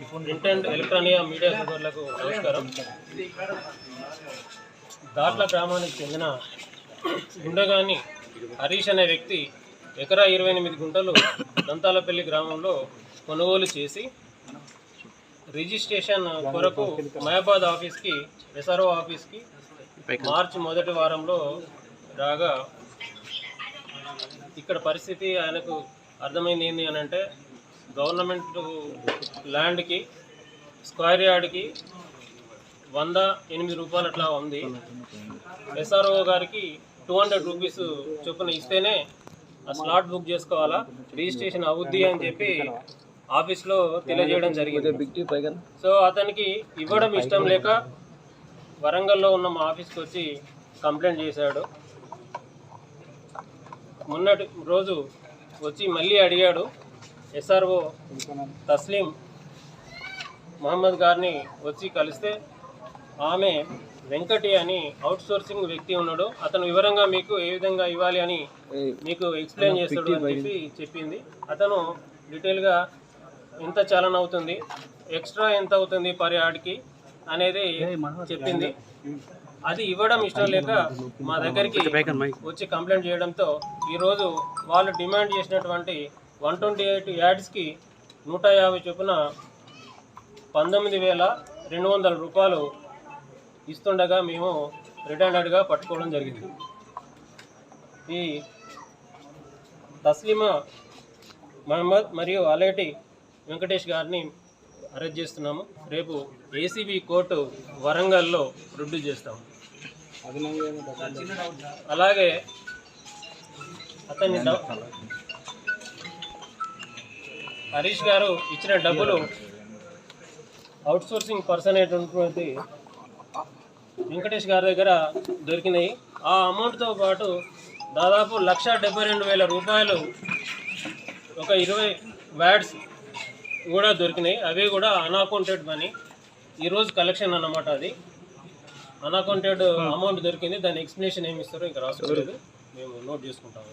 Print and electronic media సోదరులకు నమస్కారం. దాట్ల గ్రామానికి చెందిన గుండగాని హరీష్ అనే వ్యక్తి ఎకరా 28 గుంటలు దంతాలపల్లి గ్రామంలో కొనుగోలు చేసి రిజిస్ట్రేషన్ కొరకు మయాబాద్ ఆఫీస్కి ఎస్ఆర్ఓ ఆఫీస్కి మార్చి మొదటి వారంలో రాగా ఇక్కడ పరిస్థితి ఆయనకు అర్థమైంది ఏంటి అని అంటే, గవర్నమెంట్ ల్యాండ్కి స్క్వేర్ యార్డ్కి 108 రూపాయలు అట్లా ఉంది. ఎస్ఆర్ఓ గారికి 200 రూపీస్ చొప్పున ఇస్తేనే ఆ స్లాట్ బుక్ చేసుకోవాలా, రిజిస్ట్రేషన్ అవుద్ది అని చెప్పి ఆఫీస్లో తెలియజేయడం జరిగింది. సో అతనికి ఇవ్వడం ఇష్టం లేక వరంగల్లో ఉన్న మా ఆఫీస్కి వచ్చి కంప్లైంట్ చేశాడు. మొన్నటి రోజు వచ్చి మళ్ళీ అడిగాడు. ఎస్ఆర్ఓ తస్లీం మహమ్మద్ గారిని వచ్చి కలిస్తే ఆమె వెంకటి అని అవుట్ సోర్సింగ్ వ్యక్తి ఉన్నాడు, అతను వివరంగా మీకు ఏ విధంగా ఇవ్వాలి అని మీకు ఎక్స్ప్లెయిన్ చేస్తాడు అని చెప్పి చెప్పింది. అతను డీటెయిల్గా ఎంత చలన అవుతుంది, ఎక్స్ట్రా ఎంత అవుతుంది పర్ యార్డ్కి అనేది చెప్పింది. అది ఇవ్వడం ఇష్టం లేక మా దగ్గరికి వచ్చి కంప్లైంట్ చేయడంతో ఈరోజు వాళ్ళు డిమాండ్ చేసినటువంటి 128 యార్డ్స్కి 150 చొప్పున 19,200 రూపాయలు ఇస్తుండగా మేము రిటర్న్డ్గా పట్టుకోవడం జరిగింది. ఈ తస్లీమా మహమ్మద్ మరియు అలేటి వెంకటేష్ గారిని అరెస్ట్ చేస్తున్నాము. రేపు ఏసీబీ కోర్టు వరంగల్లో రుడ్డు చేస్తాము. అలాగే అతన్ని హరీష్ గారు ఇచ్చిన డబ్బులు అవుట్ సోర్సింగ్ పర్సన్ అయినటువంటి వెంకటేష్ గారి దగ్గర దొరికినాయి. ఆ అమౌంట్తో పాటు దాదాపు 1,72,000 రూపాయలు ఒక 20 వ్యాట్స్ కూడా దొరికినాయి. అవి కూడా అన్అకౌంటెడ్ మనీ. ఈరోజు కలెక్షన్ అన్నమాట. అది అన్అకౌంటెడ్ అమౌంట్ దొరికింది. దాని ఎక్స్ప్లెనేషన్ ఏమి ఇస్తారో ఇంకా రాసుకోలేదు, మేము నోట్ చేసుకుంటాము.